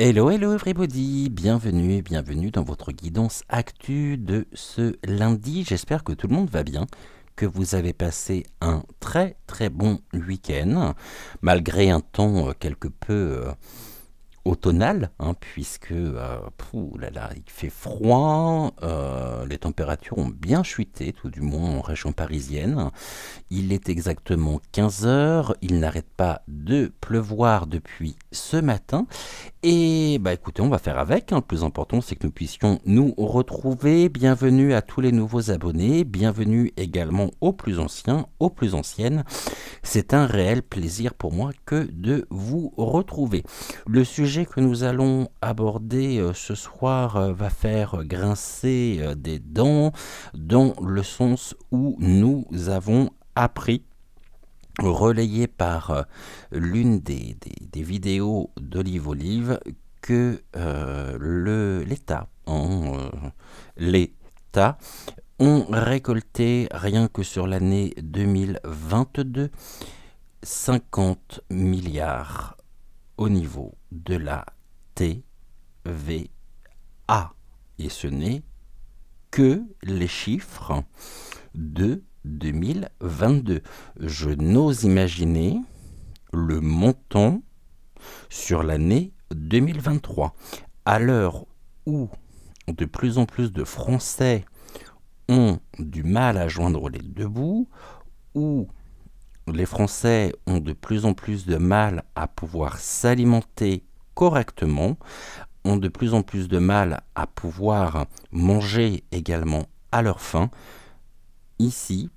Hello, hello everybody, bienvenue et bienvenue dans votre guidance actu de ce lundi. J'espère que tout le monde va bien, que vous avez passé un très très bon week-end, malgré un temps quelque peu automnal, hein, puisque il fait froid, les températures ont bien chuté, tout du moins en région parisienne. Il est exactement 15 heures, il n'arrête pas de pleuvoir depuis ce matin. Et bah écoutez, on va faire avec, hein. Le plus important, c'est que nous puissions nous retrouver. Bienvenue à tous les nouveaux abonnés, bienvenue également aux plus anciens, aux plus anciennes. C'est un réel plaisir pour moi que de vous retrouver. Le sujet que nous allons aborder ce soir va faire grincer des dents, dans le sens où nous avons appris, relayé par l'une des vidéos d'Olive Olive, que l'État ont récolté, rien que sur l'année 2022, 50 milliards au niveau de la TVA. Et ce n'est que les chiffres de 2022. Je n'ose imaginer le montant sur l'année 2023. À l'heure où de plus en plus de Français ont du mal à joindre les deux bouts, où les Français ont de plus en plus de mal à pouvoir s'alimenter correctement, ont de plus en plus de mal à pouvoir manger également à leur faim. Ici,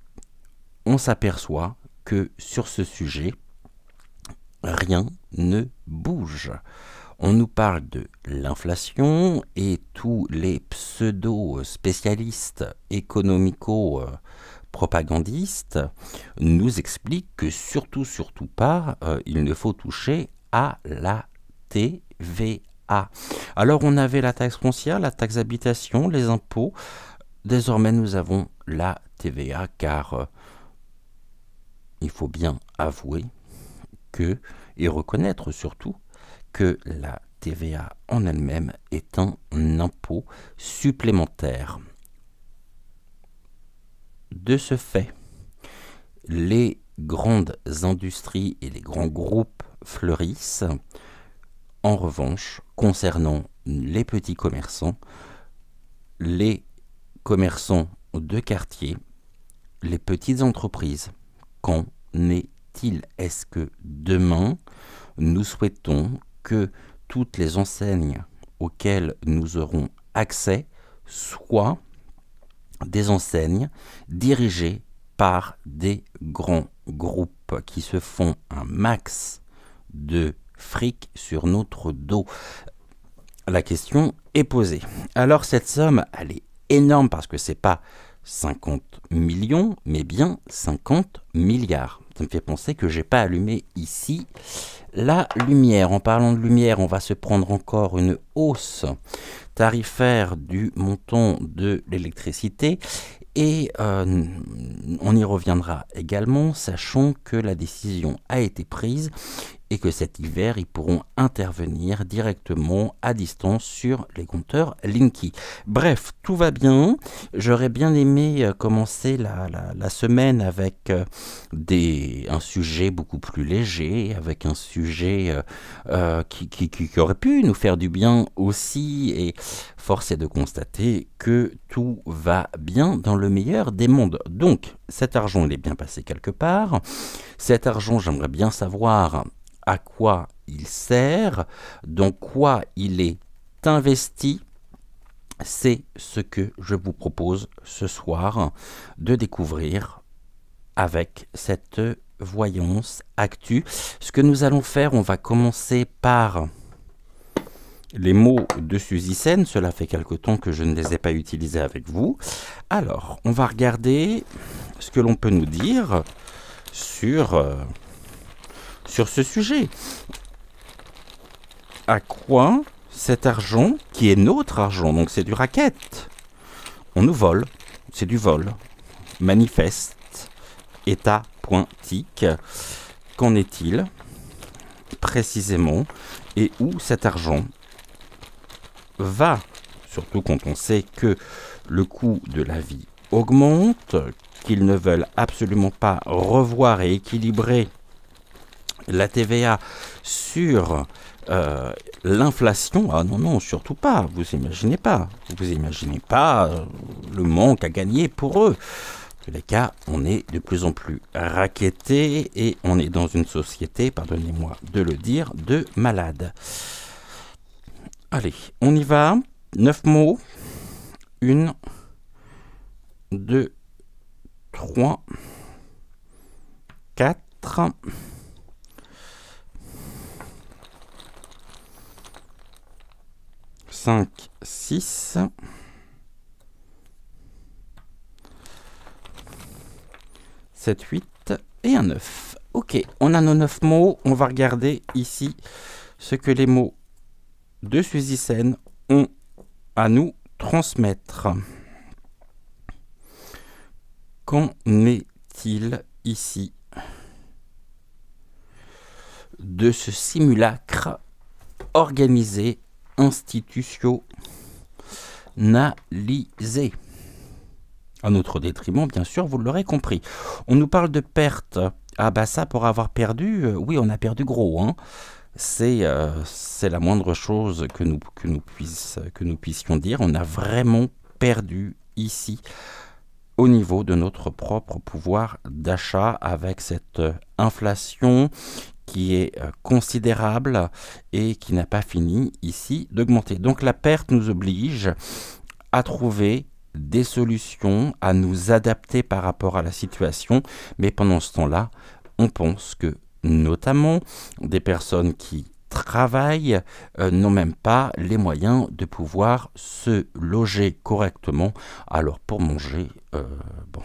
on s'aperçoit que sur ce sujet, rien ne bouge. On nous parle de l'inflation et tous les pseudo-spécialistes économico-propagandistes nous expliquent que surtout pas, il ne faut toucher à la TVA. Alors on avait la taxe foncière, la taxe d'habitation, les impôts. Désormais nous avons la TVA, car il faut bien avouer que, et reconnaître surtout, que la TVA en elle-même est un impôt supplémentaire. De ce fait, les grandes industries et les grands groupes fleurissent. En revanche, concernant les petits commerçants, les commerçants de quartier, les petites entreprises, qu'en est-il? Est-ce que demain, nous souhaitons que toutes les enseignes auxquelles nous aurons accès soient des enseignes dirigées par des grands groupes qui se font un max de fric sur notre dos? La question est posée. Alors cette somme, elle est énorme, parce que c'est pas 50 millions, mais bien 50 milliards. Ça me fait penser que j'ai pas allumé ici la lumière. En parlant de lumière, on va se prendre encore une hausse tarifaire du montant de l'électricité. Et on y reviendra également, sachant que la décision a été prise et que cet hiver, ils pourront intervenir directement à distance sur les compteurs Linky. Bref, tout va bien. J'aurais bien aimé commencer la semaine avec un sujet beaucoup plus léger, avec un sujet qui aurait pu nous faire du bien aussi. Et force est de constater que tout va bien dans le meilleur des mondes. Donc, cet argent, il est bien passé quelque part. Cet argent, j'aimerais bien savoir à quoi il sert, dans quoi il est investi. C'est ce que je vous propose ce soir de découvrir avec cette voyance actu. Ce que nous allons faire, on va commencer par les mots de Suzy Sen. Cela fait quelque temps que je ne les ai pas utilisés avec vous. Alors, on va regarder ce que l'on peut nous dire sur ce sujet. À quoi cet argent, qui est notre argent, donc c'est du racket, on nous vole, c'est du vol, manifeste, état.tic, qu'en est-il précisément, et où cet argent va, surtout quand on sait que le coût de la vie augmente, qu'ils ne veulent absolument pas revoir et équilibrer la TVA sur l'inflation. Ah non, non, surtout pas, vous imaginez pas. Vous imaginez pas le manque à gagner pour eux. En tous les cas, on est de plus en plus racketté et on est dans une société, pardonnez-moi de le dire, de malades. Allez, on y va. 9 mots. 1, 2, 3, 4, 5, 6, 7, 8 et un 9. Ok, on a nos 9 mots. On va regarder ici ce que les mots de Suzy Sen ont à nous transmettre. Qu'en est-il ici de ce simulacre organisé, institutionnalisé? À notre détriment, bien sûr, vous l'aurez compris. On nous parle de perte. Ah bah ça, pour avoir perdu, oui, on a perdu gros, hein. C'est la moindre chose que nous puissions dire. On a vraiment perdu ici au niveau de notre propre pouvoir d'achat avec cette inflation qui est considérable et qui n'a pas fini ici d'augmenter. Donc la perte nous oblige à trouver des solutions, à nous adapter par rapport à la situation, mais pendant ce temps-là, on pense que notamment des personnes qui travaillent n'ont même pas les moyens de pouvoir se loger correctement. Alors pour manger, bon,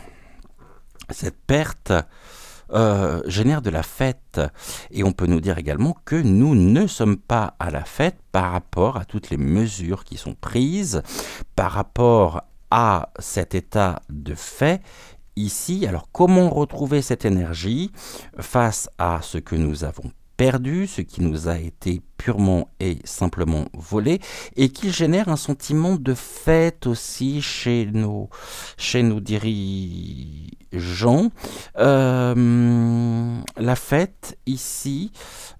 cette perte génère de la fête. Et on peut nous dire également que nous ne sommes pas à la fête par rapport à toutes les mesures qui sont prises, par rapport à cet état de fait ici. Alors comment retrouver cette énergie face à ce que nous avons perdu, ce qui nous a été purement et simplement volé, et qui génère un sentiment de fête aussi chez nos dirigeants. La fête ici,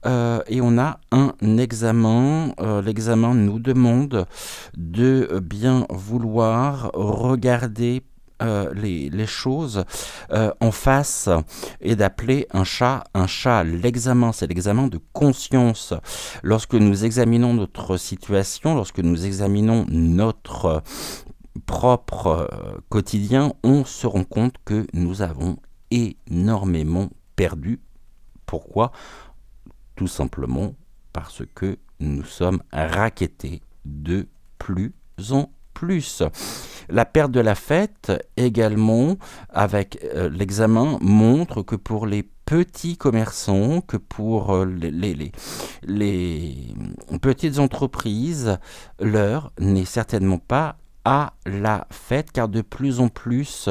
et on a un examen. L'examen nous demande de bien vouloir regarder les choses en face et d'appeler un chat. L'examen, c'est l'examen de conscience. Lorsque nous examinons notre situation, lorsque nous examinons notre propre quotidien, on se rend compte que nous avons énormément perdu. Pourquoi? Tout simplement parce que nous sommes rackettés de plus en plus. La perte de la fête également avec l'examen montre que pour les petits commerçants, que pour les petites entreprises, l'heure n'est certainement pas à la fête, car de plus en plus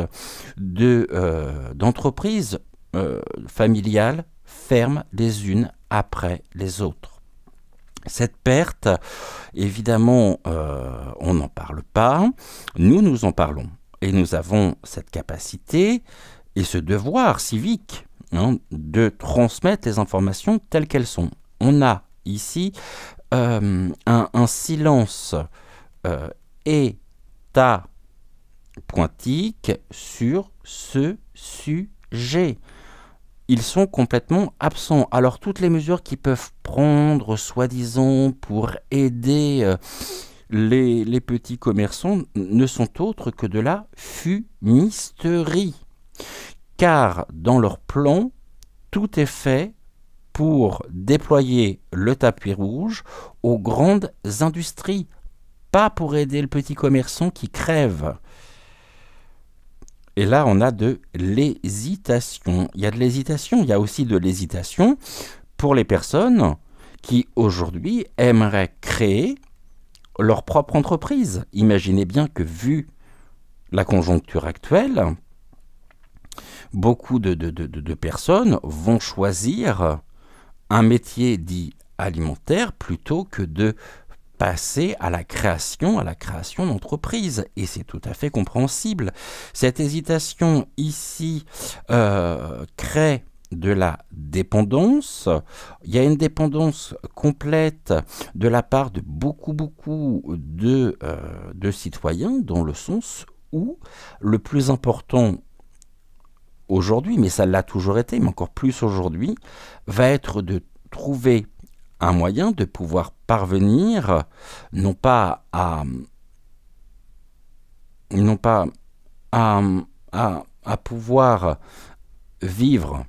d'entreprises familiales ferment les unes après les autres. Cette perte, évidemment, on n'en parle pas, nous en parlons. Et nous avons cette capacité et ce devoir civique de transmettre les informations telles qu'elles sont. On a ici un silence état-pointique sur ce sujet. Ils sont complètement absents. Alors toutes les mesures qu'ils peuvent prendre, soi-disant, pour aider les petits commerçants ne sont autres que de la fumisterie. Car dans leur plan, tout est fait pour déployer le tapis rouge aux grandes industries, pas pour aider le petit commerçant qui crève. Et là, on a de l'hésitation. Il y a de l'hésitation, il y a aussi de l'hésitation pour les personnes qui, aujourd'hui, aimeraient créer leur propre entreprise. Imaginez bien que, vu la conjoncture actuelle, beaucoup de personnes vont choisir un métier dit alimentaire plutôt que de passer à la création d'entreprises. Et c'est tout à fait compréhensible. Cette hésitation ici crée de la dépendance. Il y a une dépendance complète de la part de beaucoup de citoyens, dans le sens où le plus important aujourd'hui, mais ça l'a toujours été, mais encore plus aujourd'hui, va être de trouver un moyen de pouvoir parvenir, non pas à pouvoir vivre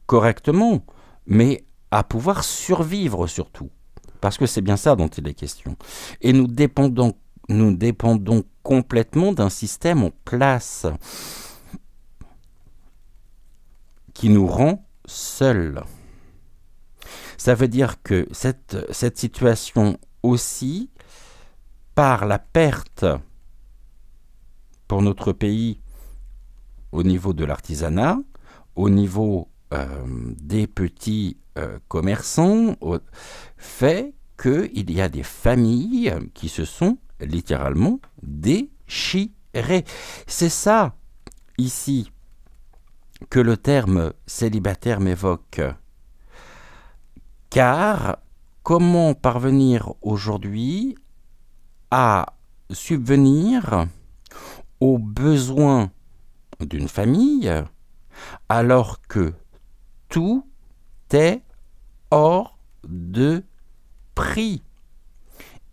correctement, mais à pouvoir survivre surtout. Parce que c'est bien ça dont il est question. Et nous dépendons complètement d'un système en place qui nous rend seuls. Ça veut dire que cette situation aussi, par la perte pour notre pays au niveau de l'artisanat, au niveau des petits commerçants, fait qu'il y a des familles qui se sont littéralement déchirées. C'est ça, ici, que le terme célibataire m'évoque. Car comment parvenir aujourd'hui à subvenir aux besoins d'une famille alors que tout est hors de prix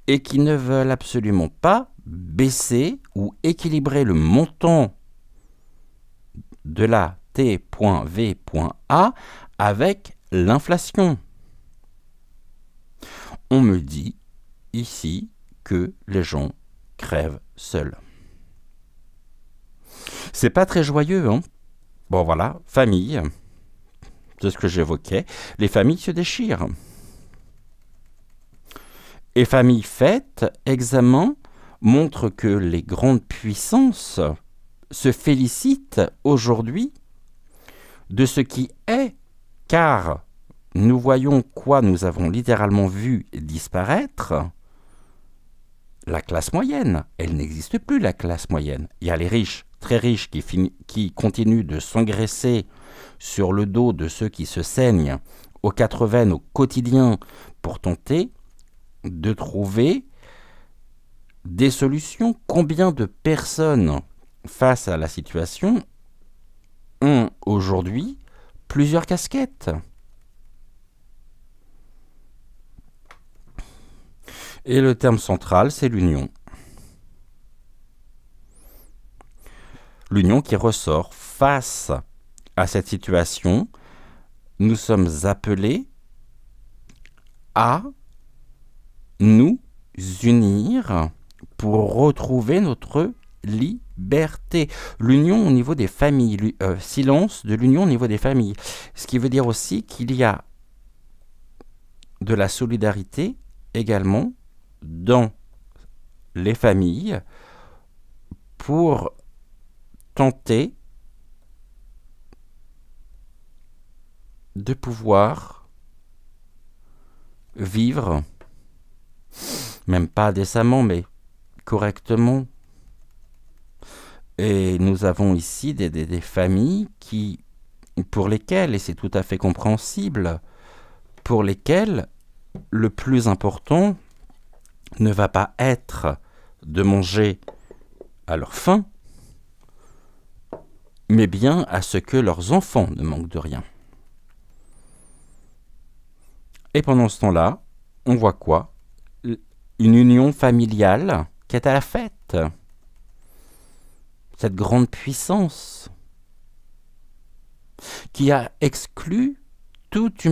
et qui ne veulent absolument pas baisser ou équilibrer le montant de la T.V.A avec l'inflation. On me dit ici que les gens crèvent seuls. C'est pas très joyeux, hein? Bon voilà, famille, c'est ce que j'évoquais, les familles se déchirent. Et famille faite, examen, montre que les grandes puissances se félicitent aujourd'hui de ce qui est, car nous voyons quoi nous avons littéralement vu disparaître. La classe moyenne, elle n'existe plus, la classe moyenne. Il y a les riches, très riches, qui continuent de s'engraisser sur le dos de ceux qui se saignent aux 80 au quotidien pour tenter de trouver des solutions. Combien de personnes, face à la situation, ont aujourd'hui plusieurs casquettes? Et le terme central, c'est l'union. L'union qui ressort face à cette situation. Nous sommes appelés à nous unir pour retrouver notre liberté. L'union au niveau des familles, silence de l'union au niveau des familles. Ce qui veut dire aussi qu'il y a de la solidarité également dans les familles pour tenter de pouvoir vivre, même pas décemment, mais correctement. Et nous avons ici des familles pour lesquelles, et c'est tout à fait compréhensible, pour lesquelles le plus important ne va pas être de manger à leur faim, mais bien à ce que leurs enfants ne manquent de rien. Et pendant ce temps-là, on voit quoi? Une union familiale qui est à la fête. Cette grande puissance qui a exclu toute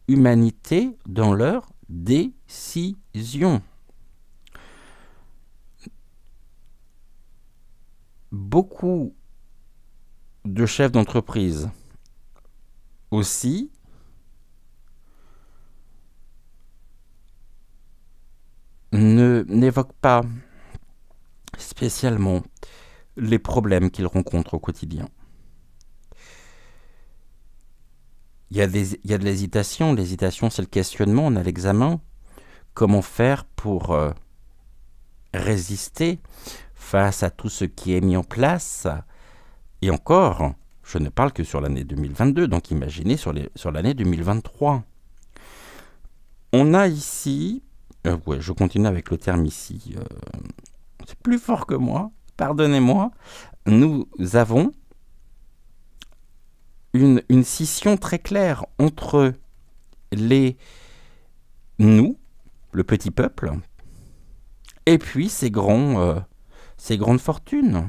humanité dans leurs décisions. Beaucoup de chefs d'entreprise aussi n'évoquent pas spécialement les problèmes qu'ils rencontrent au quotidien. Il y a de l'hésitation. L'hésitation, c'est le questionnement, on a l'examen. Comment faire pour résister face à tout ce qui est mis en place. Et encore, je ne parle que sur l'année 2022, donc imaginez sur l'année 2023. On a ici, ouais, je continue avec le terme ici, c'est plus fort que moi, pardonnez-moi, nous avons une scission très claire entre nous, le petit peuple, et puis ces grandes fortunes.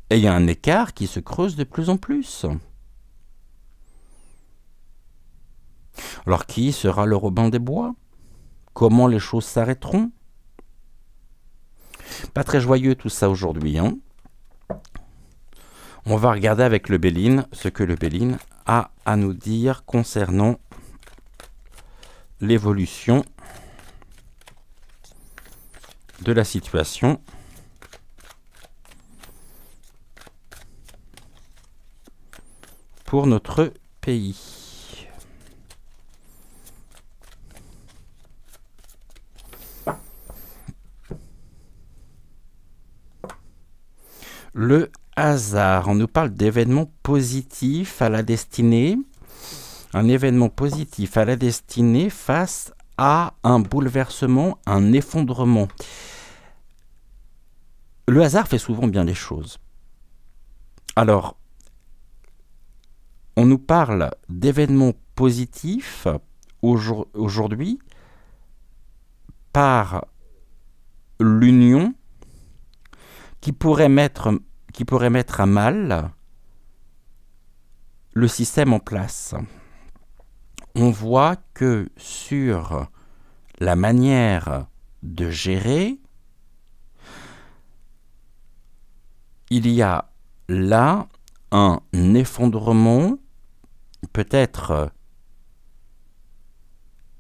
Et il y a un écart qui se creuse de plus en plus. Alors qui sera le Robin des Bois? Comment les choses s'arrêteront? Pas très joyeux tout ça aujourd'hui, hein. On va regarder avec le Béline ce que le Béline a à nous dire concernant l'évolution de la situation pour notre pays. Le hasard, on nous parle d'événements positifs à la destinée. Un événement positif à la destinée face à un bouleversement, un effondrement. Le hasard fait souvent bien les choses. Alors, on nous parle d'événements positifs aujourd'hui par l'union qui pourrait mettre à mal le système en place. On voit que sur la manière de gérer, il y a là un effondrement peut-être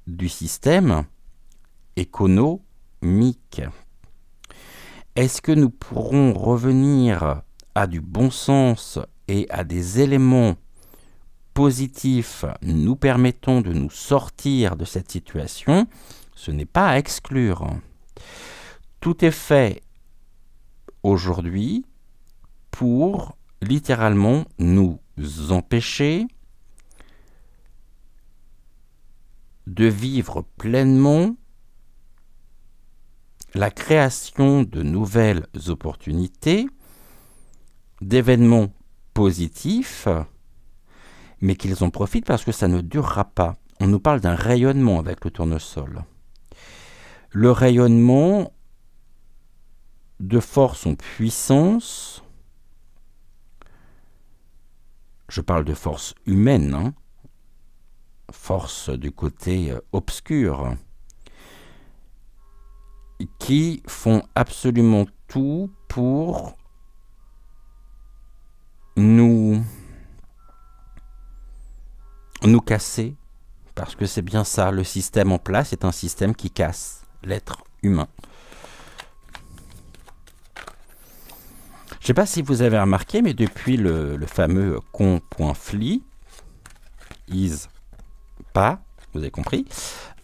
du système économique. Est-ce que nous pourrons revenir à du bon sens et à des éléments positifs nous permettant de nous sortir de cette situation? Ce n'est pas à exclure. Tout est fait aujourd'hui pour littéralement nous empêcher de vivre pleinement la création de nouvelles opportunités, d'événements positifs, mais qu'ils en profitent parce que ça ne durera pas. On nous parle d'un rayonnement avec le tournesol. Le rayonnement de force en puissance, je parle de force humaine, hein, force du côté obscur, qui font absolument tout pour nous casser, parce que c'est bien ça, le système en place est un système qui casse l'être humain. Je ne sais pas si vous avez remarqué, mais depuis le fameux con.fly, is pas, vous avez compris,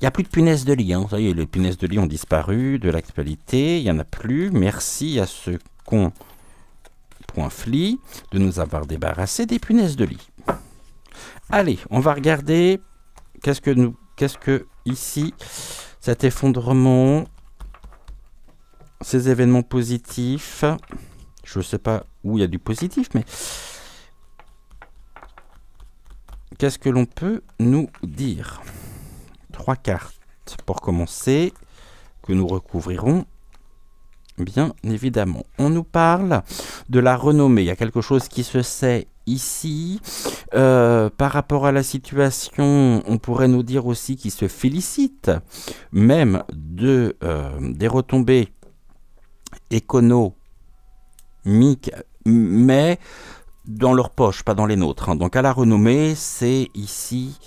il n'y a plus de punaises de lit. Hein. Vous voyez, les punaises de lit ont disparu de l'actualité, il n'y en a plus. Merci à ce con.fly de nous avoir débarrassé des punaises de lit. Allez, on va regarder qu'est-ce que ici, cet effondrement, ces événements positifs. Je ne sais pas où il y a du positif, mais qu'est-ce que l'on peut nous dire? 3 cartes pour commencer, que nous recouvrirons bien évidemment. On nous parle de la renommée. Il y a quelque chose qui se sait ici. Par rapport à la situation, on pourrait nous dire aussi qu'il se félicite même des retombées économiques, mais dans leur poche, pas dans les nôtres. Hein. Donc à la renommée, c'est ici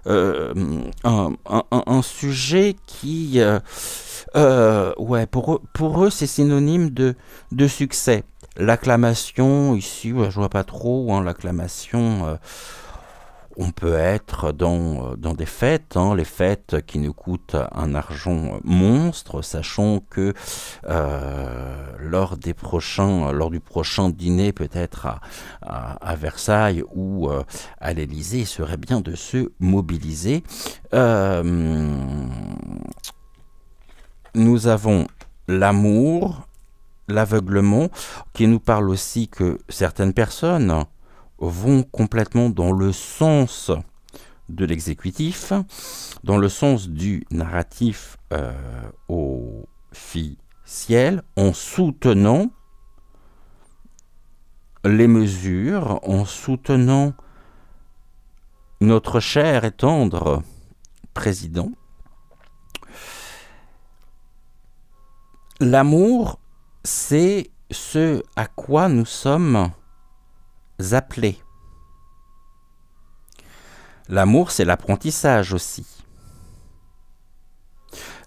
un sujet qui, ouais, pour eux, c'est synonyme de succès. L'acclamation, ici, ouais, je vois pas trop, hein, l'acclamation, On peut être dans des fêtes, hein, les fêtes qui nous coûtent un argent monstre, sachant que lors du prochain dîner, peut-être à Versailles ou à l'Élysée, il serait bien de se mobiliser. Nous avons l'amour, l'aveuglement, qui nous parle aussi que certaines personnes vont complètement dans le sens de l'exécutif, dans le sens du narratif officiel, en soutenant les mesures, en soutenant notre cher et tendre président. L'amour, c'est ce à quoi nous sommes appelés. L'amour, c'est l'apprentissage aussi.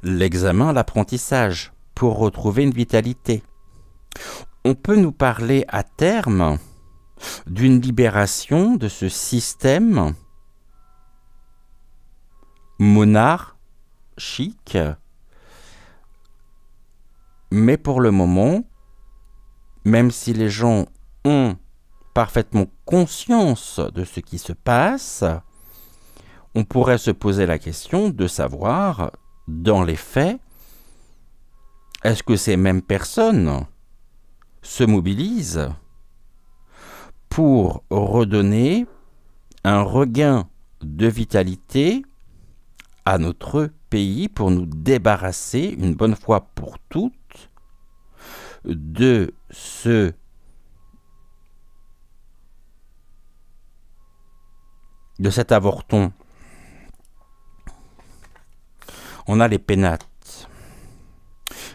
L'examen, l'apprentissage, pour retrouver une vitalité. On peut nous parler à terme d'une libération de ce système monarchique, mais pour le moment, même si les gens ont parfaitement conscience de ce qui se passe, on pourrait se poser la question de savoir, dans les faits, est-ce que ces mêmes personnes se mobilisent pour redonner un regain de vitalité à notre pays, pour nous débarrasser une bonne fois pour toutes de cet avorton. On a les pénates.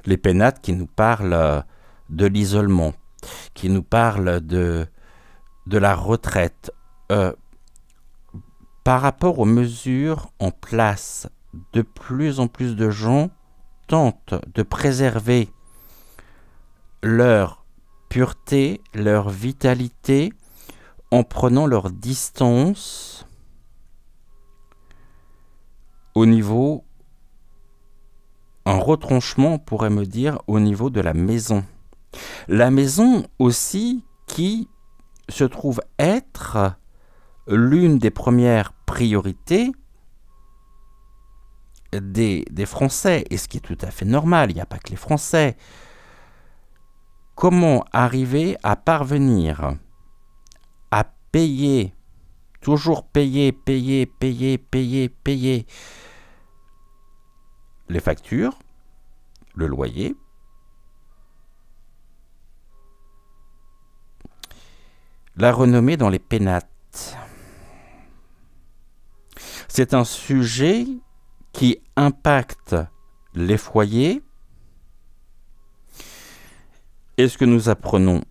Les pénates qui nous parlent de l'isolement, qui nous parlent de la retraite. Par rapport aux mesures en place, de plus en plus de gens tentent de préserver leur pureté, leur vitalité, en prenant leur distance au niveau, un retranchement, on pourrait me dire, au niveau de la maison. La maison aussi qui se trouve être l'une des premières priorités des Français, et ce qui est tout à fait normal, il n'y a pas que les Français. Comment arriver à parvenir à payer, toujours payer les factures, le loyer, la renommée dans les pénates. C'est un sujet qui impacte les foyers. Est-ce que nous apprenons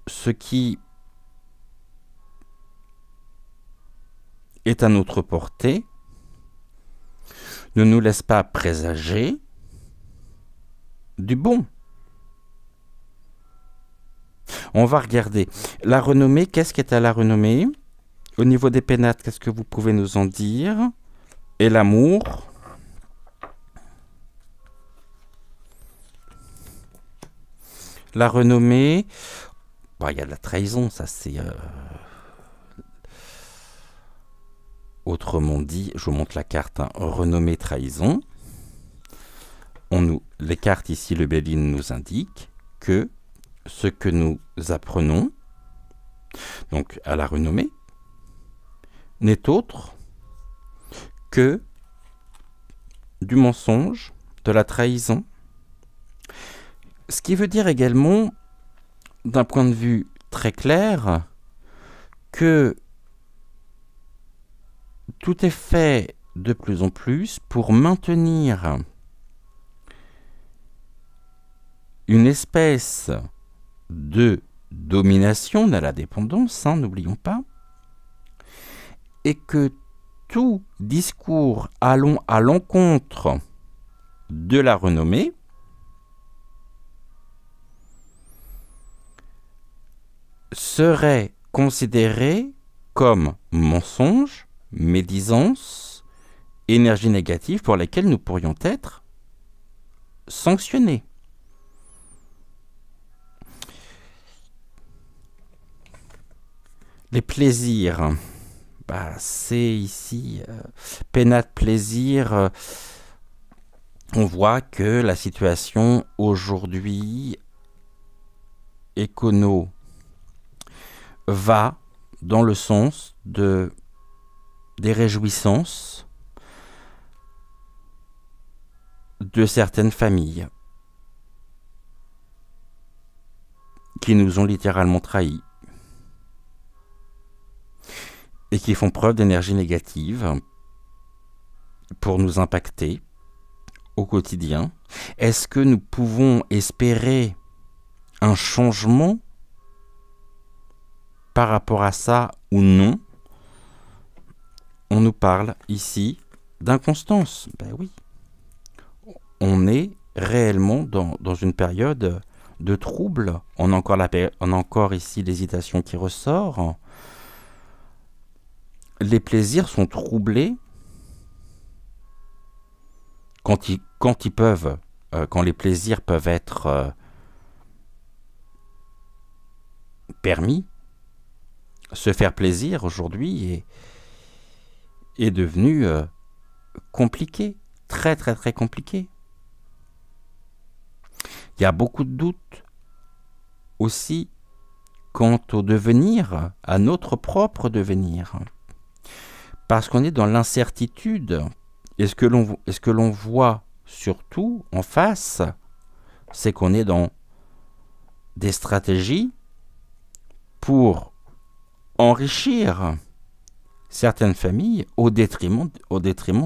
ce qui est à notre portée ne nous laisse pas présager du bon? On va regarder. La renommée, qu'est-ce qui est à la renommée? Au niveau des pénates, qu'est-ce que vous pouvez nous en dire? Et l'amour? La renommée, bon, il y a de la trahison, ça c'est... Autrement dit, je vous montre la carte, hein, renommée, trahison. Les cartes ici, le Béline nous indique que ce que nous apprenons, donc à la renommée, n'est autre que du mensonge, de la trahison. Ce qui veut dire également, d'un point de vue très clair, que tout est fait de plus en plus pour maintenir une espèce de domination de la dépendance, hein, n'oublions pas, et que tout discours allant à l'encontre de la renommée seraient considérés comme mensonges, médisances, énergies négatives pour lesquelles nous pourrions être sanctionnés. Les plaisirs, c'est ici pénate plaisir. On voit que la situation aujourd'hui écono va dans le sens des réjouissances de certaines familles qui nous ont littéralement trahis et qui font preuve d'énergie négative pour nous impacter au quotidien. Est-ce que nous pouvons espérer un changement par rapport à ça ou non? On nous parle ici d'inconstance. Ben oui. On est réellement dans une période de trouble. On a encore ici l'hésitation qui ressort. Les plaisirs sont troublés quand les plaisirs peuvent être permis. Se faire plaisir aujourd'hui est devenu compliqué, très très très compliqué. Il y a beaucoup de doutes aussi quant au devenir, à notre propre devenir. Parce qu'on est dans l'incertitude. Et ce que l'on voit surtout en face, c'est qu'on est dans des stratégies pour enrichir certaines familles au détriment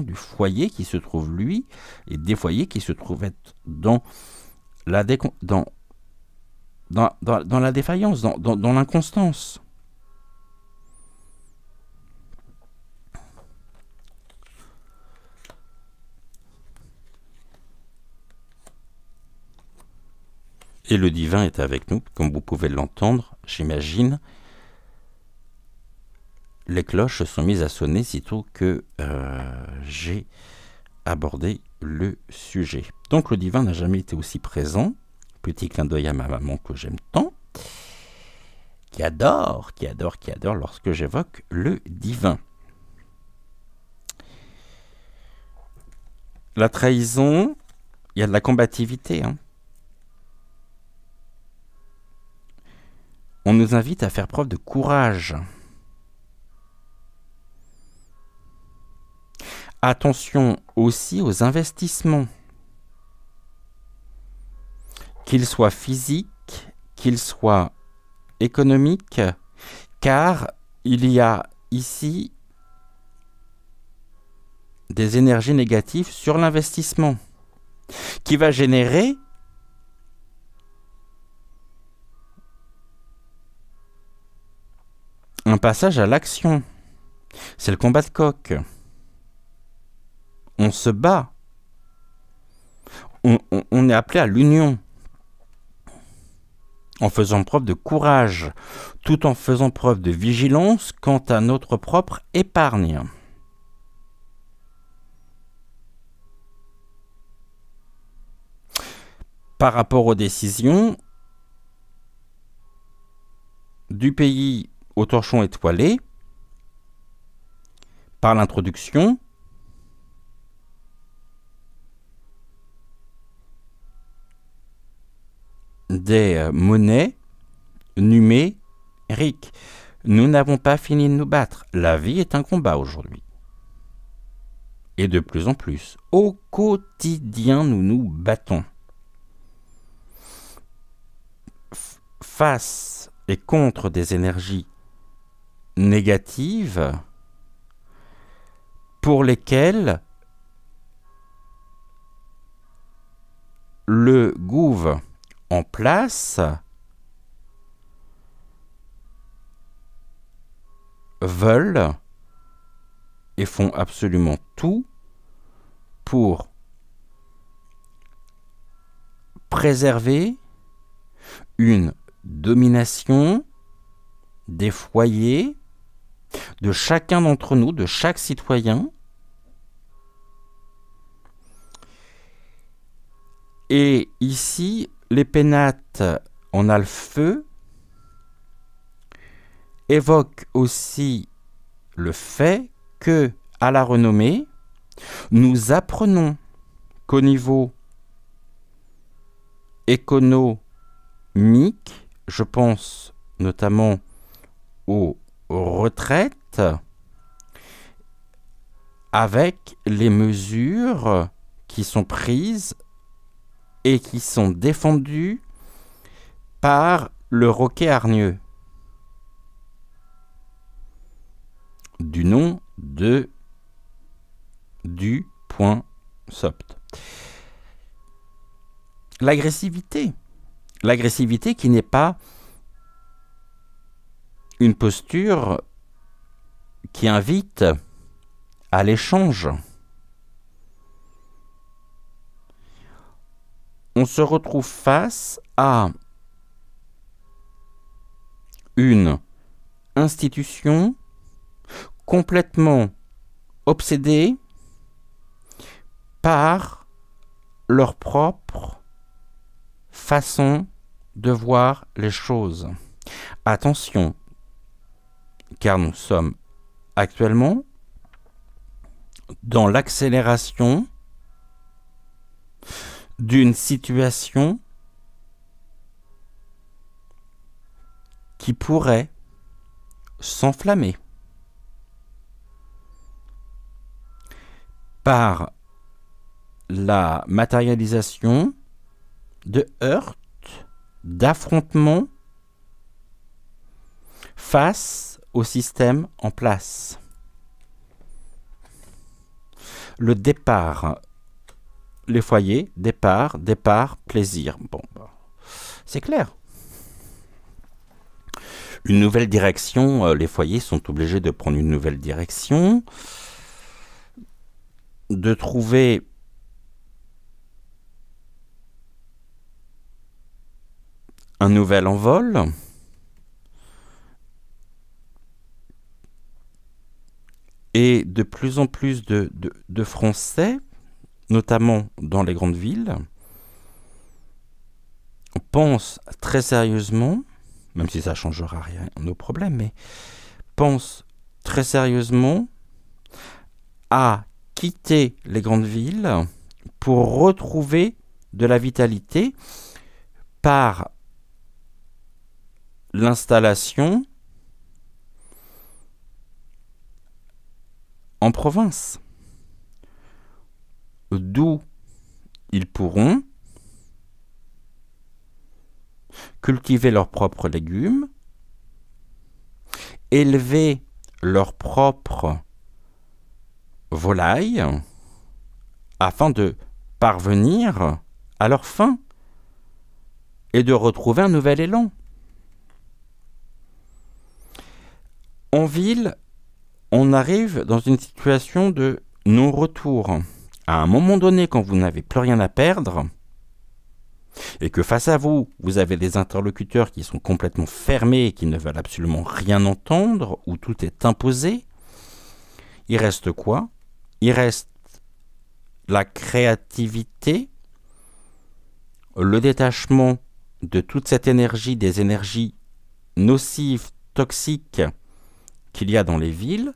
du foyer qui se trouve lui, et des foyers qui se trouvent être dans la défaillance, dans l'inconstance. Et le divin est avec nous, comme vous pouvez l'entendre, j'imagine. Les cloches se sont mises à sonner sitôt que j'ai abordé le sujet. Donc le divin n'a jamais été aussi présent. Petit clin d'œil à ma maman que j'aime tant, qui adore lorsque j'évoque le divin. La trahison, il y a de la combativité. On nous invite à faire preuve de courage. Attention aussi aux investissements, qu'ils soient physiques, qu'ils soient économiques, car il y a ici des énergies négatives sur l'investissement, qui va générer un passage à l'action. C'est le combat de coq. On se bat. On est appelé à l'union. En faisant preuve de courage, tout en faisant preuve de vigilance quant à notre propre épargne. Par rapport aux décisions du pays au torchon étoilé, par l'introduction des monnaies numériques. Nous n'avons pas fini de nous battre. La vie est un combat aujourd'hui. Et de plus en plus. Au quotidien, nous nous battons. Face et contre des énergies négatives pour lesquelles le gouv en place veulent et font absolument tout pour préserver une domination des foyers de chacun d'entre nous, de chaque citoyen. Et ici, les pénates, on a le feu, évoque aussi le fait que, à la renommée, nous apprenons qu'au niveau économique, je pense notamment aux retraites, avec les mesures qui sont prises et qui sont défendues par le Roquet Hargneux, du nom de du.sopt. L'agressivité qui n'est pas une posture qui invite à l'échange. On se retrouve face à une institution complètement obsédée par leur propre façon de voir les choses. Attention, car nous sommes actuellement dans l'accélération d'une situation qui pourrait s'enflammer par la matérialisation de heurts, d'affrontements face au système en place. Le départ, les foyers, départ, plaisir. Bon, c'est clair. Une nouvelle direction, les foyers sont obligés de prendre une nouvelle direction, de trouver un nouvel envol, et de plus en plus de Français, notamment dans les grandes villes, pensent très sérieusement, même si ça ne changera rien à nos problèmes, mais pensent très sérieusement à quitter les grandes villes pour retrouver de la vitalité par l'installation en province, d'où ils pourront cultiver leurs propres légumes, élever leurs propres volailles, afin de parvenir à leur fin et de retrouver un nouvel élan. En ville, on arrive dans une situation de non-retour. À un moment donné, quand vous n'avez plus rien à perdre, et que face à vous, vous avez des interlocuteurs qui sont complètement fermés et qui ne veulent absolument rien entendre, où tout est imposé, il reste quoi? Il reste la créativité, le détachement de toute cette énergie, des énergies nocives, toxiques qu'il y a dans les villes,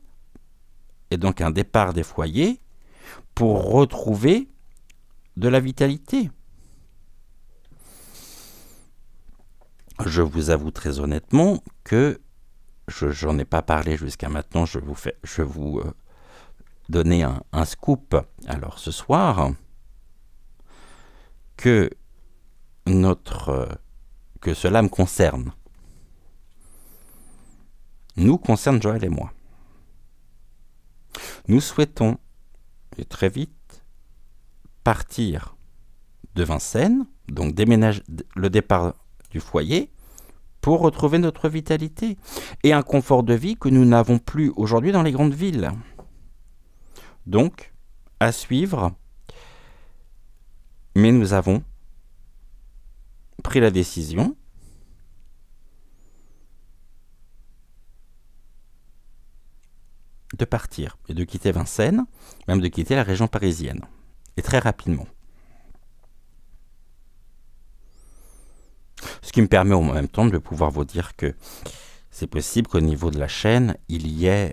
et donc un départ des foyers pour retrouver de la vitalité. Je vous avoue très honnêtement que j'en ai pas parlé jusqu'à maintenant. Je vous donner un scoop. Alors ce soir, que cela me concerne. Nous concerne Joël et moi. Nous souhaitons, et très vite, partir de Vincennes, donc déménager le départ du foyer, pour retrouver notre vitalité et un confort de vie que nous n'avons plus aujourd'hui dans les grandes villes. Donc, à suivre, mais nous avons pris la décision de partir et de quitter Vincennes, même de quitter la région parisienne, et très rapidement. Ce qui me permet en même temps de pouvoir vous dire que c'est possible qu'au niveau de la chaîne, il y ait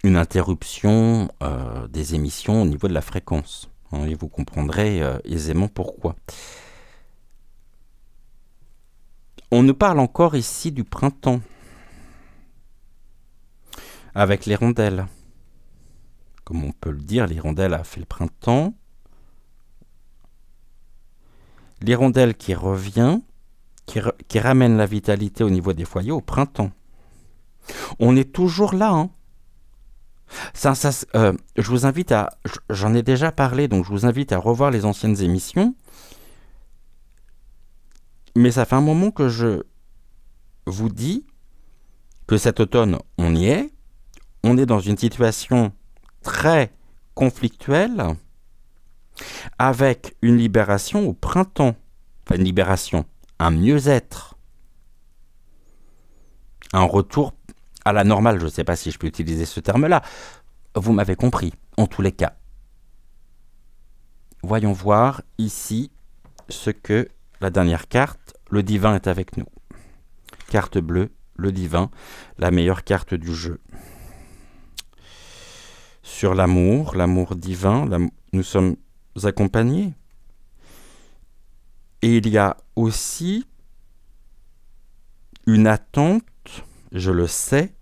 une interruption des émissions au niveau de la fréquence. Et vous comprendrez aisément pourquoi. On nous parle encore ici du printemps, avec l'hirondelle. Comme on peut le dire, l'hirondelle a fait le printemps. L'hirondelle qui revient, qui ramène la vitalité au niveau des foyers au printemps. On est toujours là, hein. Je vous invite à... J'en ai déjà parlé, donc je vous invite à revoir les anciennes émissions. Mais ça fait un moment que je vous dis que cet automne, on y est. On est dans une situation très conflictuelle, avec une libération au printemps. Enfin, une libération, un mieux-être. Un retour à la normale, je ne sais pas si je peux utiliser ce terme-là. Vous m'avez compris, en tous les cas. Voyons voir ici ce que la dernière carte, le divin est avec nous. Carte bleue, le divin, la meilleure carte du jeu. Sur l'amour, l'amour divin, nous sommes accompagnés. Et il y a aussi une attente, je le sais,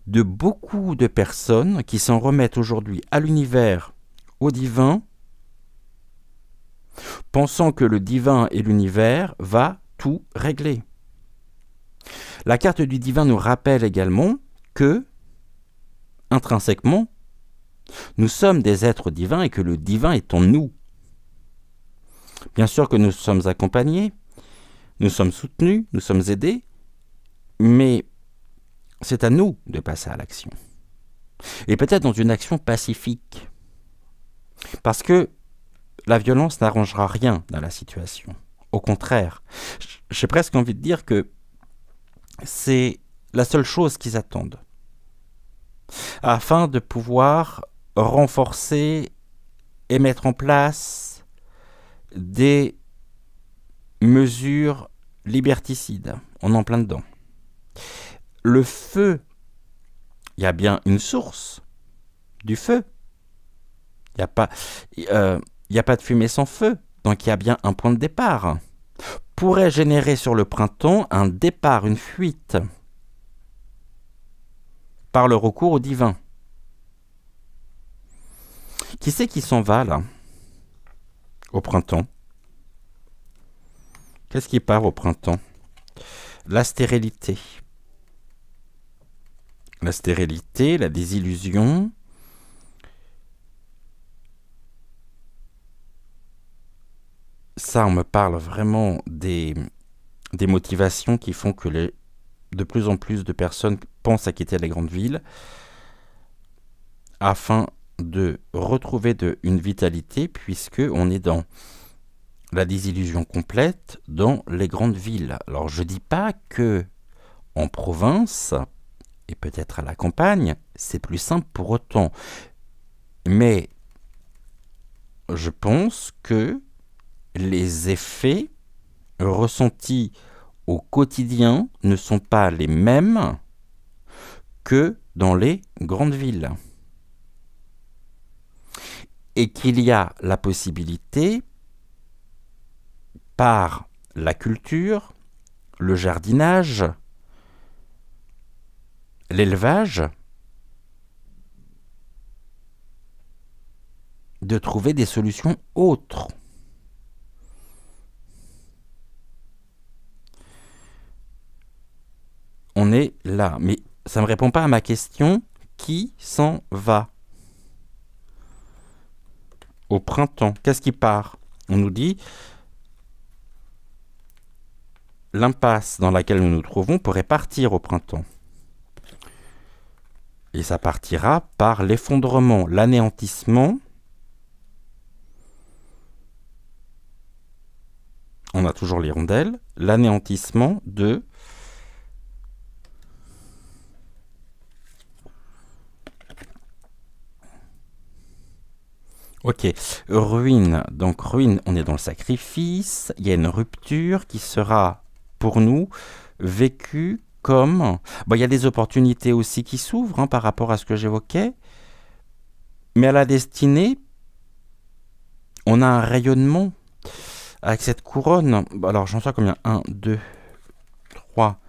de beaucoup de personnes qui s'en remettent aujourd'hui à l'univers, au divin, pensant que le divin et l'univers va tout régler. La carte du divin nous rappelle également que, intrinsèquement, nous sommes des êtres divins et que le divin est en nous. Bien sûr que nous sommes accompagnés, nous sommes soutenus, nous sommes aidés, mais c'est à nous de passer à l'action. Et peut-être dans une action pacifique. Parce que la violence n'arrangera rien dans la situation. Au contraire, j'ai presque envie de dire que c'est la seule chose qu'ils attendent. Afin de pouvoir renforcer et mettre en place des mesures liberticides. On est en plein dedans. Le feu, il y a bien une source du feu. Il n'y a pas de fumée sans feu, donc il y a bien un point de départ. Pourrait générer sur le printemps un départ, une fuite, par le recours au divin. Qui c'est qui s'en va là, au printemps? Qu'est-ce qui part au printemps? La stérilité. La stérilité, la désillusion. Ça, on me parle vraiment des motivations qui font que de plus en plus de personnes pensent à quitter les grandes villes afin de retrouver une vitalité, puisque on est dans la désillusion complète dans les grandes villes. Alors je dis pas que en province et peut-être à la campagne, c'est plus simple pour autant. Mais je pense que les effets ressentis au quotidien ne sont pas les mêmes que dans les grandes villes. Et qu'il y a la possibilité, par la culture, le jardinage, l'élevage, de trouver des solutions autres. On est là, mais ça ne me répond pas à ma question. Qui s'en va au printemps? Qu'est-ce qui part? On nous dit l'impasse dans laquelle nous nous trouvons pourrait partir au printemps. Et ça partira par l'effondrement, l'anéantissement. On a toujours l'hirondelle. L'anéantissement de Ok, ruine. Donc ruine, on est dans le sacrifice. Il y a une rupture qui sera pour nous vécue comme... Bon, il y a des opportunités aussi qui s'ouvrent par rapport à ce que j'évoquais. Mais à la destinée, on a un rayonnement avec cette couronne. Alors j'en sais combien? 1, 2, 3,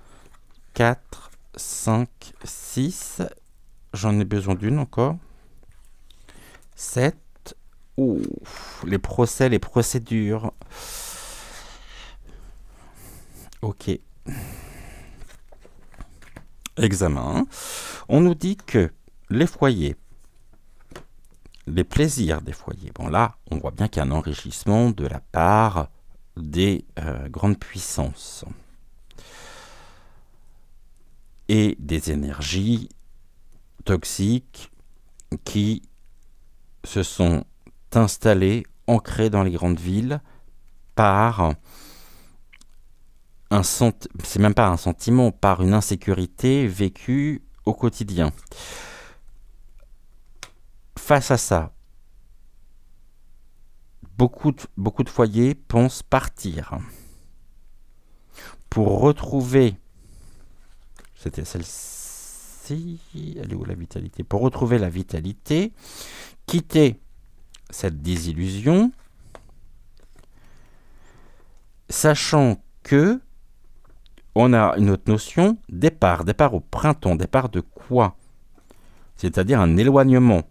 4, 5, 6. J'en ai besoin d'une encore. 7. Ouf, les procès, les procédures. Ok. Examen. On nous dit que les foyers, les plaisirs des foyers, bon là, on voit bien qu'il y a un enrichissement de la part des grandes puissances et des énergies toxiques qui se sont installées, ancrées dans les grandes villes par c'est même pas un sentiment, par une insécurité vécue au quotidien. Face à ça, beaucoup de foyers pensent partir pour retrouver, c'était celle-ci, elle est où la vitalité? Pour retrouver la vitalité, quitter cette désillusion, sachant que on a une autre notion, départ au printemps, départ de quoi? C'est-à-dire un éloignement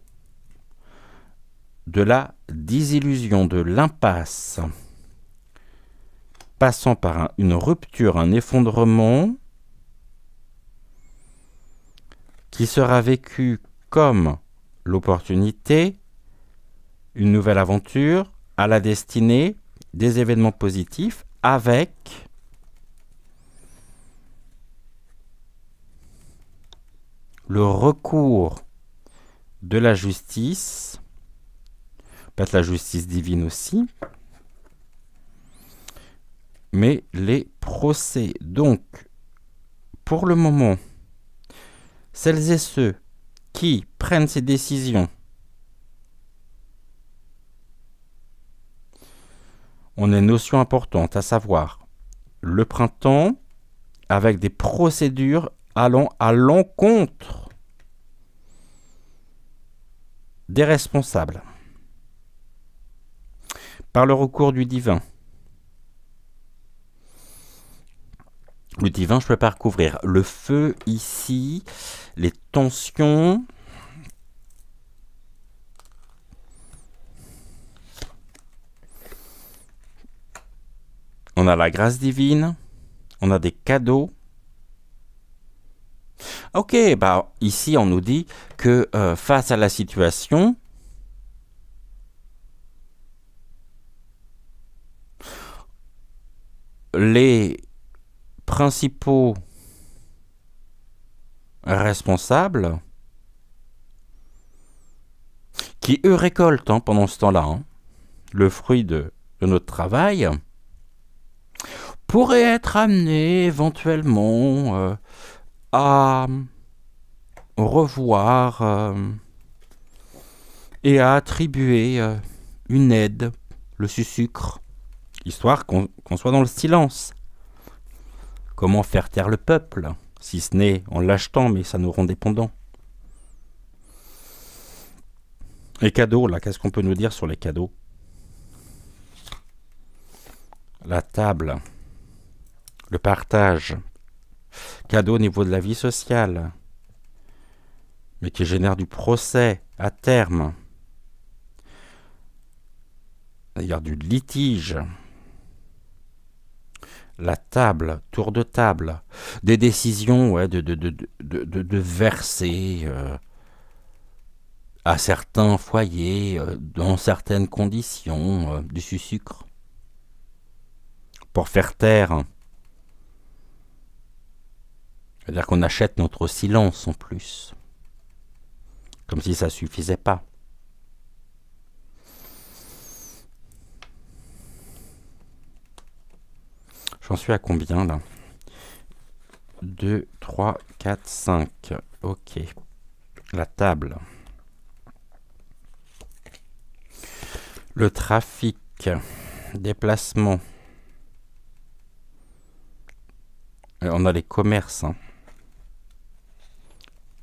de la désillusion, de l'impasse, passant par une rupture, un effondrement qui sera vécu comme l'opportunité, une nouvelle aventure, à la destinée, des événements positifs, avec le recours de la justice, peut-être la justice divine aussi, mais les procès. Donc, pour le moment, celles et ceux qui prennent ces décisions, on a une notion importante, à savoir le printemps, avec des procédures allant à l'encontre des responsables, par le recours du divin. Le divin, je ne peux pas recouvrir. Le feu, ici, les tensions. On a la grâce divine. On a des cadeaux. Ok, bah ici, on nous dit que face à la situation, les principaux responsables qui, eux, récoltent pendant ce temps-là le fruit de notre travail, pourraient être amenés éventuellement à revoir et à attribuer une aide, le sucre, histoire qu'on soit dans le silence. Comment faire taire le peuple, si ce n'est en l'achetant, mais ça nous rend dépendants. Les cadeaux, là, qu'est-ce qu'on peut nous dire sur les cadeaux? La table, le partage, cadeau au niveau de la vie sociale, mais qui génère du procès à terme, d'ailleurs du litige. La table, tour de table, des décisions de verser à certains foyers, dans certaines conditions, du sucre, pour faire taire. C'est-à-dire qu'on achète notre silence en plus, comme si ça suffisait pas. J'en suis à combien là? 2, 3, 4, 5. Ok. La table. le trafic, déplacement. On a les commerces, hein.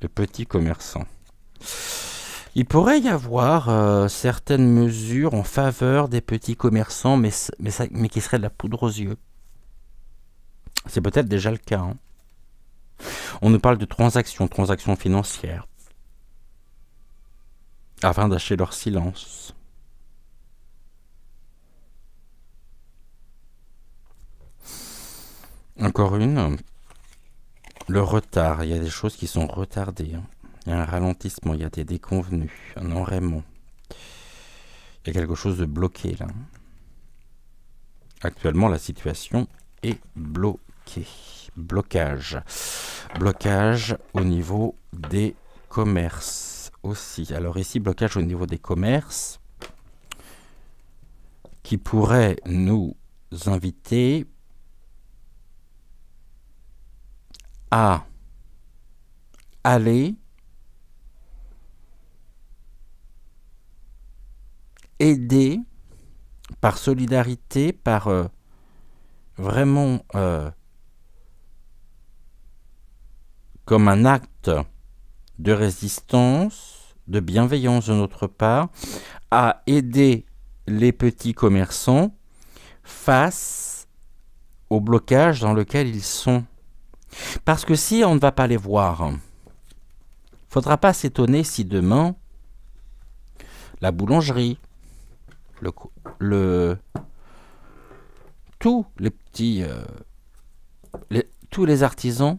Les petits commerçants. Il pourrait y avoir certaines mesures en faveur des petits commerçants, mais qui seraient de la poudre aux yeux. C'est peut-être déjà le cas, hein. On nous parle de transactions financières, afin d'acheter leur silence. Encore une, le retard. Il y a des choses qui sont retardées, hein. Il y a un ralentissement, il y a des déconvenus, un enrayement. Il y a quelque chose de bloqué là. Actuellement, la situation est bloquée. Blocage. Blocage au niveau des commerces aussi. Alors ici, blocage au niveau des commerces qui pourrait nous inviter à aller aider par solidarité, par vraiment comme un acte de résistance, de bienveillance de notre part, à aider les petits commerçants face au blocage dans lequel ils sont. Parce que si on ne va pas les voir, il ne faudra pas s'étonner si demain, la boulangerie, tous les petits, tous les artisans,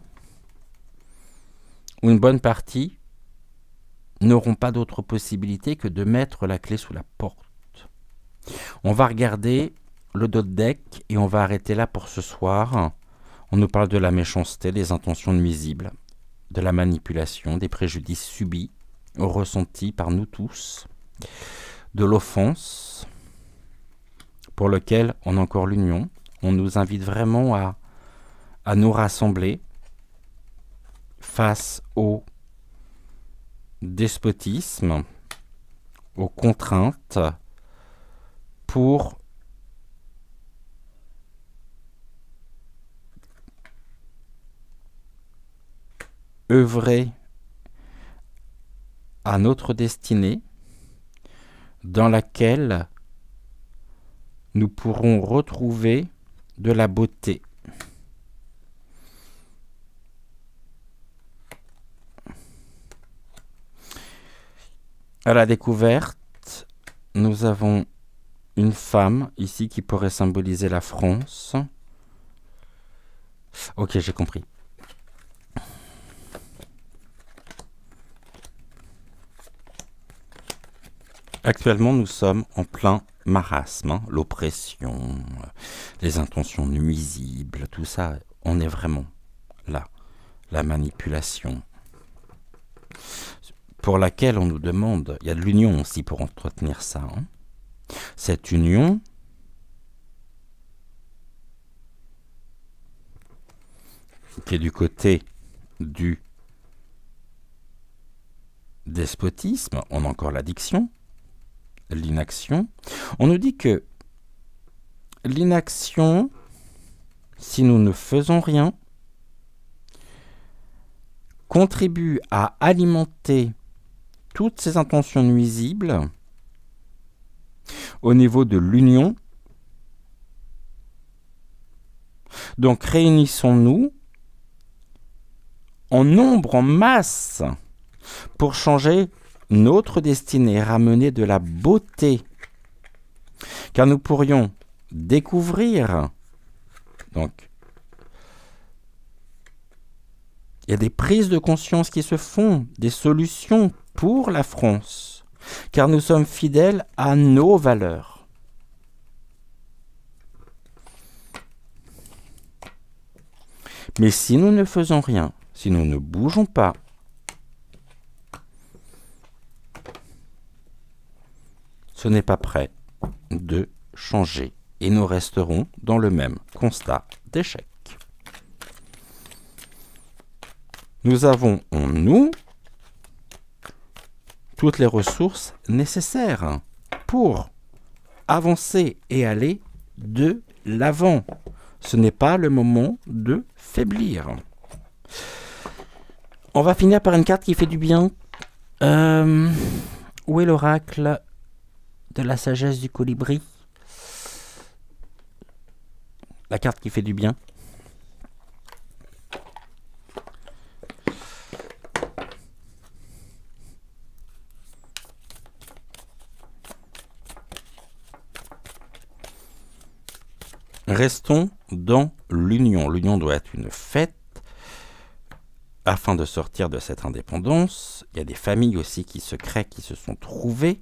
ou une bonne partie, n'auront pas d'autre possibilité que de mettre la clé sous la porte. On va regarder le dos de deck et on va arrêter là pour ce soir. On nous parle de la méchanceté, des intentions nuisibles, de la manipulation, des préjudices subis, ressentis par nous tous, de l'offense, pour lequel on a encore l'union. On nous invite vraiment à nous rassembler face au despotisme, aux contraintes, pour œuvrer à notre destinée, dans laquelle nous pourrons retrouver de la beauté. À la découverte, nous avons une femme ici qui pourrait symboliser la France. Ok, j'ai compris. Actuellement, nous sommes en plein marasme, hein, l'oppression, les intentions nuisibles, tout ça, on est vraiment là. La manipulation, pour laquelle on nous demande, il y a de l'union aussi pour entretenir ça, hein. Cette union qui est du côté du despotisme, on a encore l'addiction, l'inaction. On nous dit que l'inaction, si nous ne faisons rien, contribue à alimenter toutes ces intentions nuisibles au niveau de l'union. Donc réunissons-nous en nombre, en masse, pour changer notre destinée, ramener de la beauté. Car nous pourrions découvrir, donc, il y a des prises de conscience qui se font, des solutions pour la France, car nous sommes fidèles à nos valeurs. Mais si nous ne faisons rien, si nous ne bougeons pas, ce n'est pas prêt de changer et nous resterons dans le même constat d'échec. Nous avons en nous toutes les ressources nécessaires pour avancer et aller de l'avant. Ce n'est pas le moment de faiblir. On va finir par une carte qui fait du bien. Où est l'oracle de la sagesse du colibri? La carte qui fait du bien. Restons dans l'union. L'union doit être une fête afin de sortir de cette indépendance. Il y a des familles aussi qui se créent, qui se sont trouvées.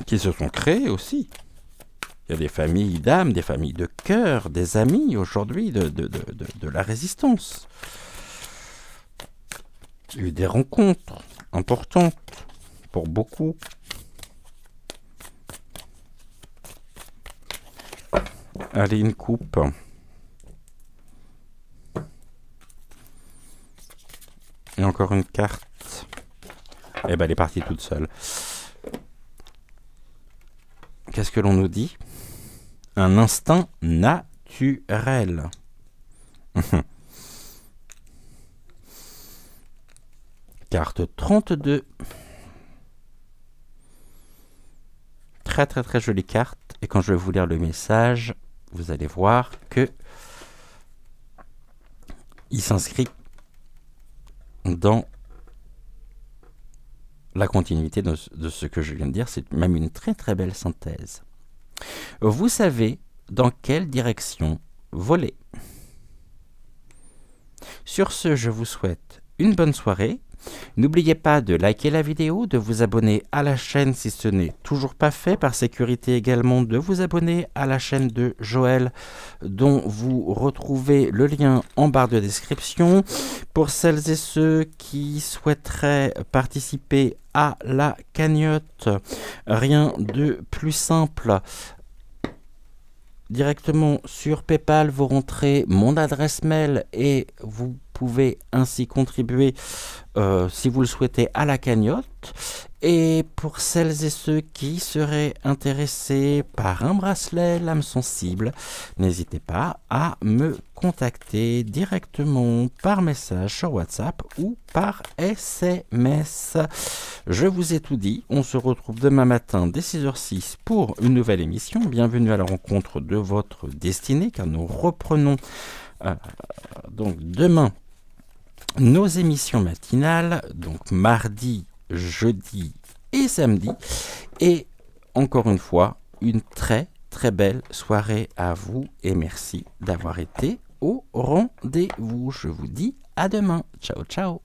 Qui se sont créées aussi. Il y a des familles d'âme, des familles de cœur, des amis aujourd'hui de la résistance. Il y a eu des rencontres importantes pour beaucoup. Allez, une coupe. Et encore une carte. Eh ben, elle est partie toute seule. Qu'est-ce que l'on nous dit? Un instinct naturel. Carte 32. Très très très jolie carte. Et quand je vais vous lire le message, vous allez voir que il s'inscrit dans la continuité de ce que je viens de dire. C'est même une très très belle synthèse. Vous savez dans quelle direction voler. Sur ce, je vous souhaite une bonne soirée. N'oubliez pas de liker la vidéo, de vous abonner à la chaîne si ce n'est toujours pas fait, par sécurité également de vous abonner à la chaîne de Joël dont vous retrouvez le lien en barre de description. Pour celles et ceux qui souhaiteraient participer à la cagnotte, rien de plus simple. Directement sur PayPal, vous rentrez mon adresse mail et vous pouvez ainsi contribuer, si vous le souhaitez, à la cagnotte. Et pour celles et ceux qui seraient intéressés par un bracelet l'âme sensible, n'hésitez pas à me contacter directement par message sur WhatsApp ou par SMS. Je vous ai tout dit, on se retrouve demain matin dès 6h06 pour une nouvelle émission. Bienvenue à la rencontre de votre destinée, car nous reprenons donc demain nos émissions matinales, donc mardi, jeudi et samedi. Et encore une fois, une très très belle soirée à vous et merci d'avoir été au rendez-vous. Je vous dis à demain. Ciao, ciao.